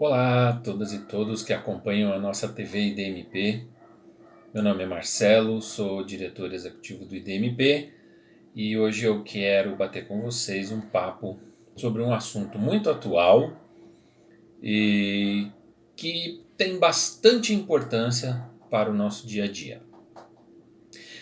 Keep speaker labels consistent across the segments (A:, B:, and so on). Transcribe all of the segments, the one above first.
A: Olá a todas e todos que acompanham a nossa TV IDMP. Meu nome é Marcelo, sou diretor executivo do IDMP e hoje eu quero bater com vocês um papo sobre um assunto muito atual e que tem bastante importância para o nosso dia a dia.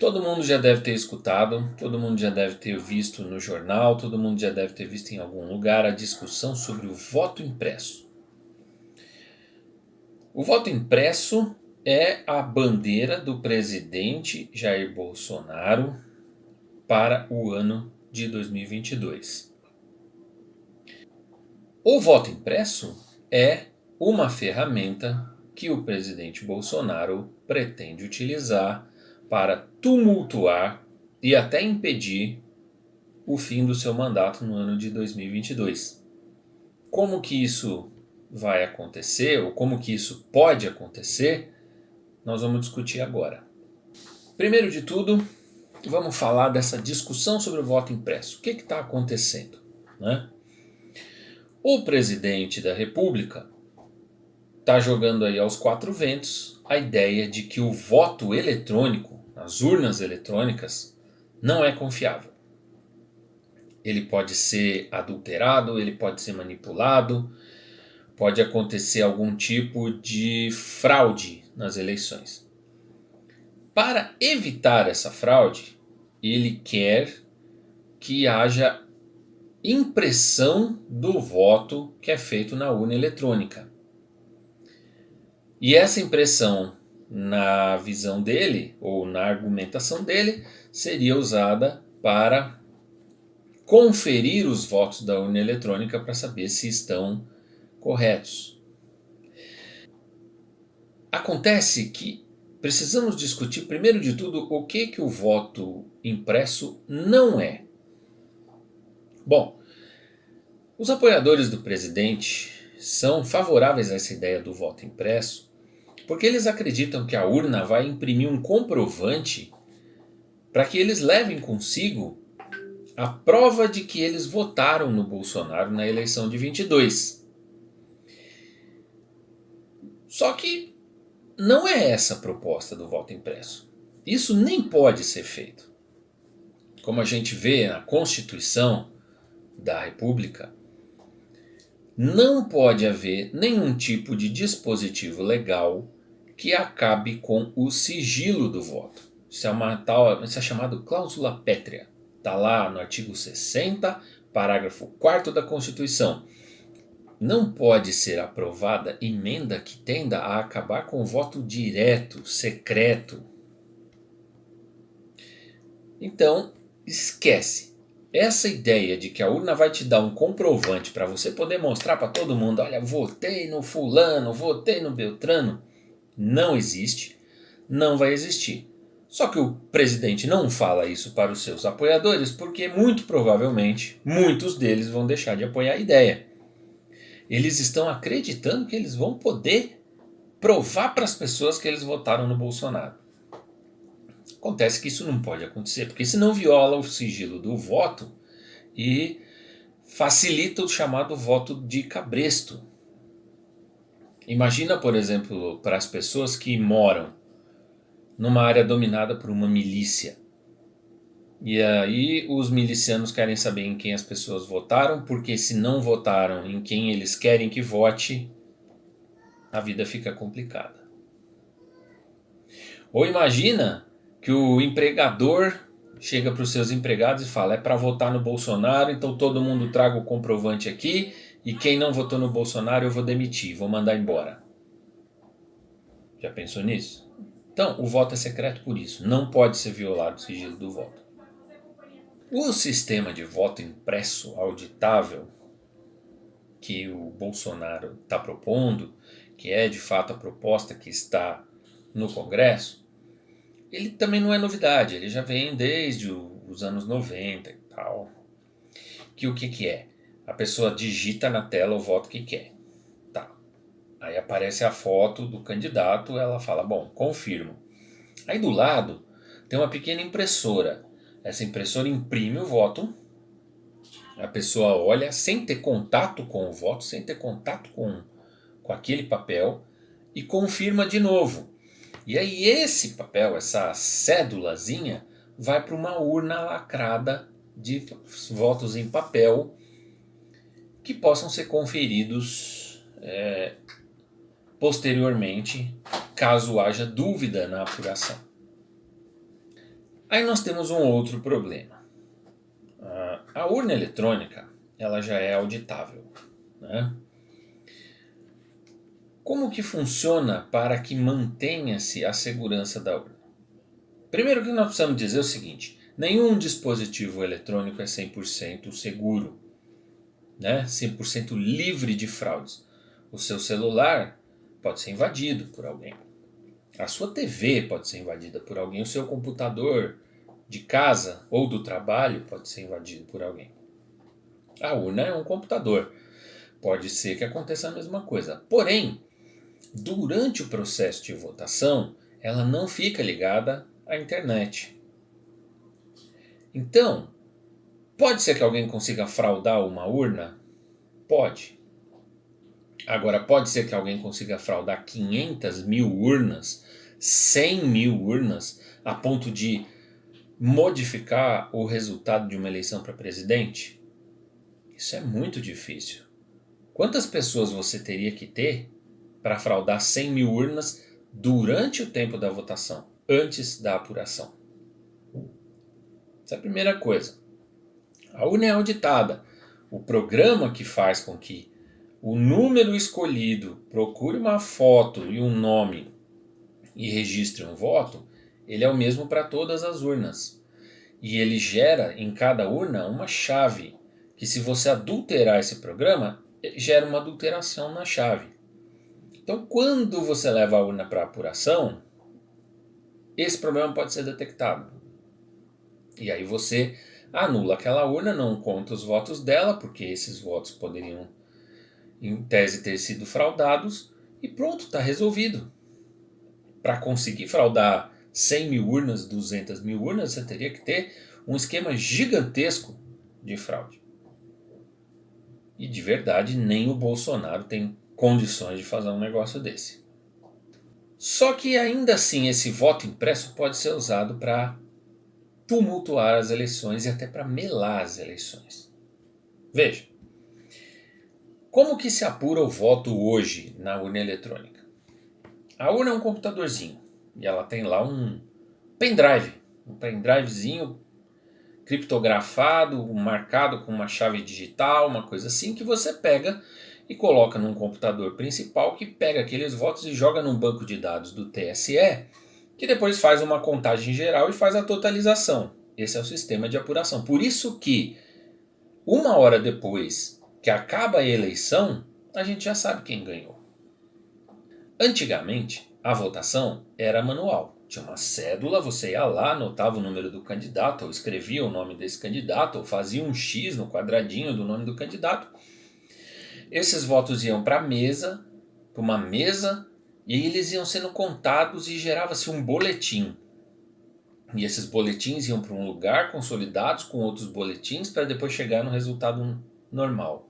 A: Todo mundo já deve ter escutado, todo mundo já deve ter visto no jornal, todo mundo já deve ter visto em algum lugar a discussão sobre o voto impresso. O voto impresso é a bandeira do presidente Jair Bolsonaro para o ano de 2022. O voto impresso é uma ferramenta que o presidente Bolsonaro pretende utilizar para tumultuar e até impedir o fim do seu mandato no ano de 2022. Como que isso vai acontecer, ou como que isso pode acontecer, nós vamos discutir agora. Primeiro de tudo, vamos falar dessa discussão sobre o voto impresso. O que está acontecendo? Né? O presidente da República está jogando aí aos quatro ventos a ideia de que o voto eletrônico, as urnas eletrônicas, não é confiável. Ele pode ser adulterado, ele pode ser manipulado, pode acontecer algum tipo de fraude nas eleições. Para evitar essa fraude, ele quer que haja impressão do voto que é feito na urna eletrônica. E essa impressão, na visão dele, ou na argumentação dele, seria usada para conferir os votos da urna eletrônica para saber se estão corretos. Acontece que precisamos discutir, primeiro de tudo, o que o voto impresso não é. Bom, os apoiadores do presidente são favoráveis a essa ideia do voto impresso porque eles acreditam que a urna vai imprimir um comprovante para que eles levem consigo a prova de que eles votaram no Bolsonaro na eleição de 22. Só que não é essa a proposta do voto impresso. Isso nem pode ser feito. Como a gente vê na Constituição da República, não pode haver nenhum tipo de dispositivo legal que acabe com o sigilo do voto. Isso é chamado cláusula pétrea. Está lá no artigo 60, parágrafo 4º da Constituição. Não pode ser aprovada emenda que tenda a acabar com o voto direto, secreto. Então, esquece. Essa ideia de que a urna vai te dar um comprovante para você poder mostrar para todo mundo, olha, votei no fulano, votei no Beltrano, não existe, não vai existir. Só que o presidente não fala isso para os seus apoiadores porque muito provavelmente muitos deles vão deixar de apoiar a ideia. Eles estão acreditando que eles vão poder provar para as pessoas que eles votaram no Bolsonaro. Acontece que isso não pode acontecer, porque senão viola o sigilo do voto e facilita o chamado voto de cabresto. Imagina, por exemplo, para as pessoas que moram numa área dominada por uma milícia. E aí os milicianos querem saber em quem as pessoas votaram, porque se não votaram em quem eles querem que vote, a vida fica complicada. Ou imagina que o empregador chega para os seus empregados e fala, é para votar no Bolsonaro, então todo mundo traga o comprovante aqui, e quem não votou no Bolsonaro eu vou demitir, vou mandar embora. Já pensou nisso? Então, o voto é secreto por isso, não pode ser violado o sigilo do voto. O sistema de voto impresso auditável que o Bolsonaro está propondo, que é de fato a proposta que está no Congresso, ele também não é novidade, ele já vem desde os anos 90 e tal. Que o que é? A pessoa digita na tela o voto que quer. Tá. Aí aparece a foto do candidato, ela fala, bom, confirmo. Aí do lado tem uma pequena impressora. Essa impressora imprime o voto, a pessoa olha sem ter contato com o voto, sem ter contato com com aquele papel e confirma de novo. E aí esse papel, essa cédulazinha, vai para uma urna lacrada de votos em papel que possam ser conferidos posteriormente, caso haja dúvida na apuração. Aí nós temos um outro problema. A urna eletrônica ela já é auditável, né? Como que funciona para que mantenha-se a segurança da urna? Primeiro que nós precisamos dizer é o seguinte: nenhum dispositivo eletrônico é 100% seguro, né? 100% livre de fraudes. O seu celular pode ser invadido por alguém. A sua TV pode ser invadida por alguém. O seu computador de casa ou do trabalho pode ser invadido por alguém. A urna é um computador. Pode ser que aconteça a mesma coisa. Porém, durante o processo de votação, ela não fica ligada à internet. Então, pode ser que alguém consiga fraudar uma urna? Pode. Agora, pode ser que alguém consiga fraudar 500 mil urnas, 100 mil urnas, a ponto de modificar o resultado de uma eleição para presidente? Isso é muito difícil. Quantas pessoas você teria que ter para fraudar 100 mil urnas durante o tempo da votação, antes da apuração? Essa é a primeira coisa. A urna é auditada. O programa que faz com que o número escolhido procure uma foto e um nome e registre um voto, ele é o mesmo para todas as urnas. E ele gera em cada urna uma chave, que se você adulterar esse programa, gera uma adulteração na chave. Então, quando você leva a urna para apuração, esse problema pode ser detectado. E aí você anula aquela urna, não conta os votos dela, porque esses votos poderiam, em tese, ter sido fraudados, e pronto, está resolvido. Para conseguir fraudar 100 mil urnas, 200 mil urnas, você teria que ter um esquema gigantesco de fraude. E de verdade, nem o Bolsonaro tem condições de fazer um negócio desse. Só que ainda assim, esse voto impresso pode ser usado para tumultuar as eleições e até para melar as eleições. Veja, como que se apura o voto hoje na urna eletrônica? A urna é um computadorzinho e ela tem lá um pendrivezinho criptografado, marcado com uma chave digital, uma coisa assim, que você pega e coloca num computador principal que pega aqueles votos e joga num banco de dados do TSE, que depois faz uma contagem geral e faz a totalização. Esse é o sistema de apuração. Por isso que, uma hora depois que acaba a eleição, a gente já sabe quem ganhou. Antigamente, a votação era manual. Tinha uma cédula, você ia lá, anotava o número do candidato, ou escrevia o nome desse candidato, ou fazia um X no quadradinho do nome do candidato. Esses votos iam para uma mesa, e eles iam sendo contados e gerava-se um boletim. E esses boletins iam para um lugar consolidados com outros boletins para depois chegar no resultado normal.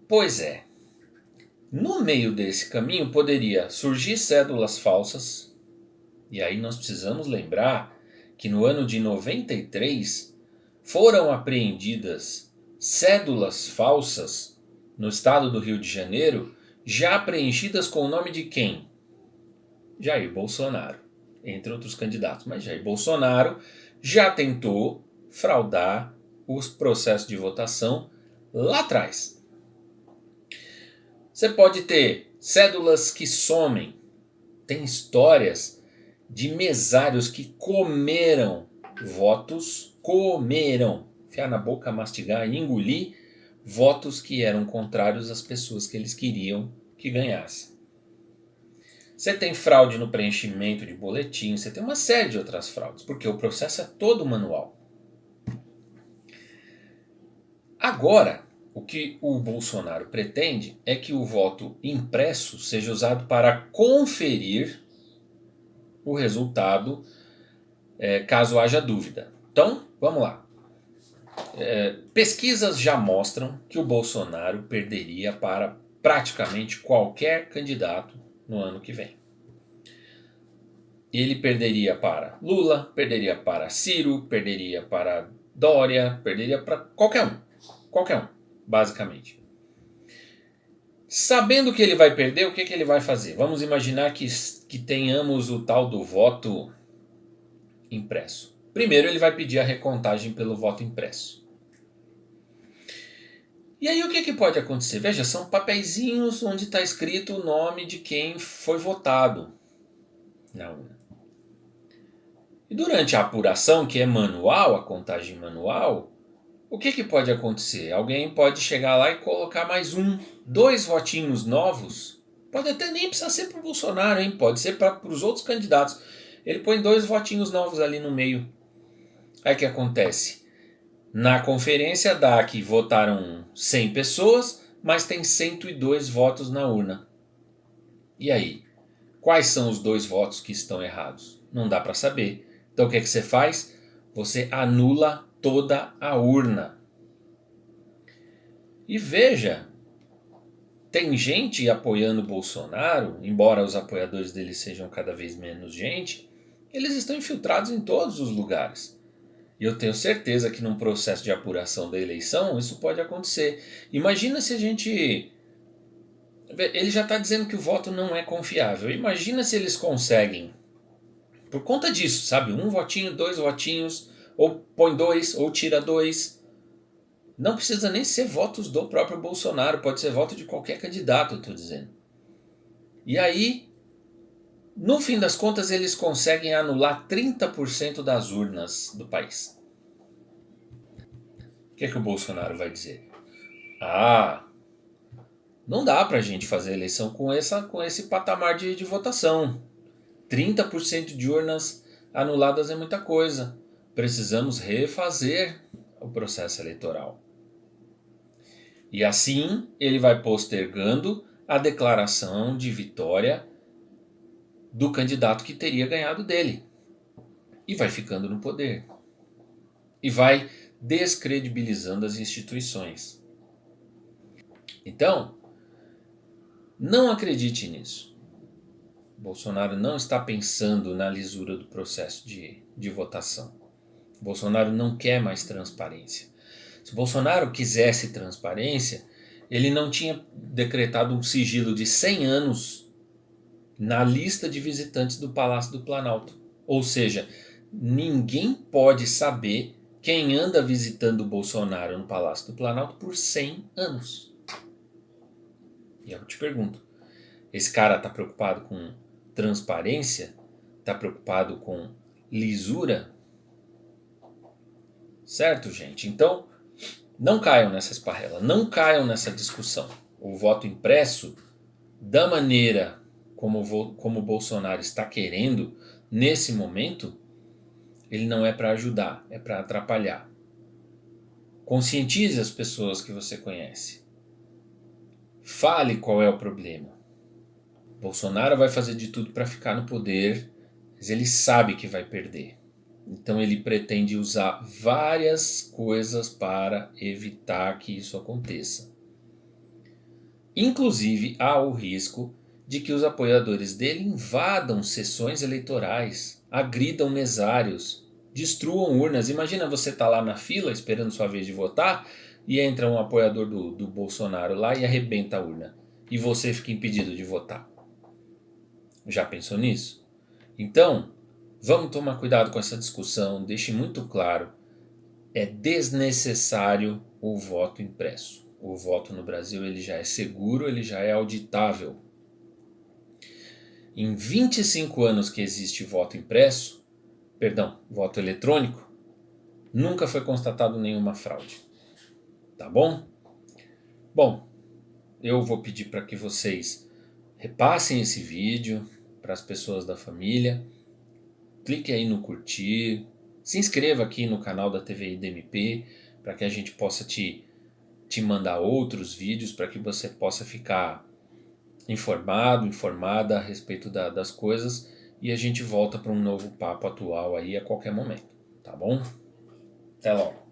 A: Pois é, no meio desse caminho poderia surgir cédulas falsas, e aí nós precisamos lembrar que no ano de 93 foram apreendidas cédulas falsas no estado do Rio de Janeiro, já preenchidas com o nome de quem? Jair Bolsonaro, entre outros candidatos. Mas Jair Bolsonaro já tentou fraudar os processos de votação lá atrás. Você pode ter cédulas que somem. Tem histórias de mesários que comeram votos, enfiar na boca, mastigar e engolir votos que eram contrários às pessoas que eles queriam que ganhassem. Você tem fraude no preenchimento de boletim, você tem uma série de outras fraudes, porque o processo é todo manual. Agora, o que o Bolsonaro pretende é que o voto impresso seja usado para conferir o resultado, caso haja dúvida. Então, vamos lá. Pesquisas já mostram que o Bolsonaro perderia para praticamente qualquer candidato no ano que vem. Ele perderia para Lula, perderia para Ciro, perderia para Dória, perderia para qualquer um, basicamente. Sabendo que ele vai perder, o que ele vai fazer? Vamos imaginar que tenhamos o tal do voto impresso. Primeiro ele vai pedir a recontagem pelo voto impresso. E aí o que pode acontecer? Veja, são papeizinhos onde está escrito o nome de quem foi votado na urna. E durante a apuração, que é manual, a contagem manual, o que pode acontecer? Alguém pode chegar lá e colocar mais 2 votinhos novos. Pode até nem precisar ser para o Bolsonaro, hein? Pode ser para os outros candidatos. Ele põe 2 votinhos novos ali no meio. Aí o que acontece? Na conferência dá que votaram 100 pessoas, mas tem 102 votos na urna. E aí? Quais são os 2 votos que estão errados? Não dá para saber. Então o que você faz? Você anula toda a urna. E veja, tem gente apoiando Bolsonaro, embora os apoiadores dele sejam cada vez menos gente, eles estão infiltrados em todos os lugares. E eu tenho certeza que num processo de apuração da eleição isso pode acontecer. Imagina se a gente... Ele já está dizendo que o voto não é confiável. Imagina se eles conseguem, por conta disso, sabe? 1 votinho, 2 votinhos, ou põe 2, ou tira 2. Não precisa nem ser votos do próprio Bolsonaro, pode ser voto de qualquer candidato, eu estou dizendo. E aí, no fim das contas, eles conseguem anular 30% das urnas do país. O que o Bolsonaro vai dizer? Não dá pra gente fazer eleição com esse patamar de votação. 30% de urnas anuladas é muita coisa. Precisamos refazer o processo eleitoral. E assim ele vai postergando a declaração de vitória do candidato que teria ganhado dele. E vai ficando no poder. E vai descredibilizando as instituições. Então, não acredite nisso. Bolsonaro não está pensando na lisura do processo de votação. Bolsonaro não quer mais transparência. Se Bolsonaro quisesse transparência, ele não tinha decretado um sigilo de 100 anos na lista de visitantes do Palácio do Planalto. Ou seja, ninguém pode saber quem anda visitando o Bolsonaro no Palácio do Planalto por 100 anos. E eu te pergunto, esse cara está preocupado com transparência? Está preocupado com lisura? Certo, gente? Então, não caiam nessa esparrela, não caiam nessa discussão. O voto impresso, da maneira como o Bolsonaro está querendo, nesse momento, ele não é para ajudar, é para atrapalhar. Conscientize as pessoas que você conhece. Fale qual é o problema. Bolsonaro vai fazer de tudo para ficar no poder, mas ele sabe que vai perder. Então ele pretende usar várias coisas para evitar que isso aconteça. Inclusive, há o risco de que os apoiadores dele invadam sessões eleitorais, agridam mesários, destruam urnas. Imagina você estar lá na fila esperando sua vez de votar e entra um apoiador do Bolsonaro lá e arrebenta a urna. E você fica impedido de votar. Já pensou nisso? Então, vamos tomar cuidado com essa discussão, deixe muito claro, é desnecessário o voto impresso. O voto no Brasil ele já é seguro, ele já é auditável. Em 25 anos que existe voto voto eletrônico, nunca foi constatado nenhuma fraude. Tá bom? Bom, eu vou pedir para que vocês repassem esse vídeo para as pessoas da família. Clique aí no curtir, se inscreva aqui no canal da TVI DMP para que a gente possa te mandar outros vídeos para que você possa ficar informada a respeito das coisas e a gente volta para um novo papo atual aí a qualquer momento, tá bom? Até logo!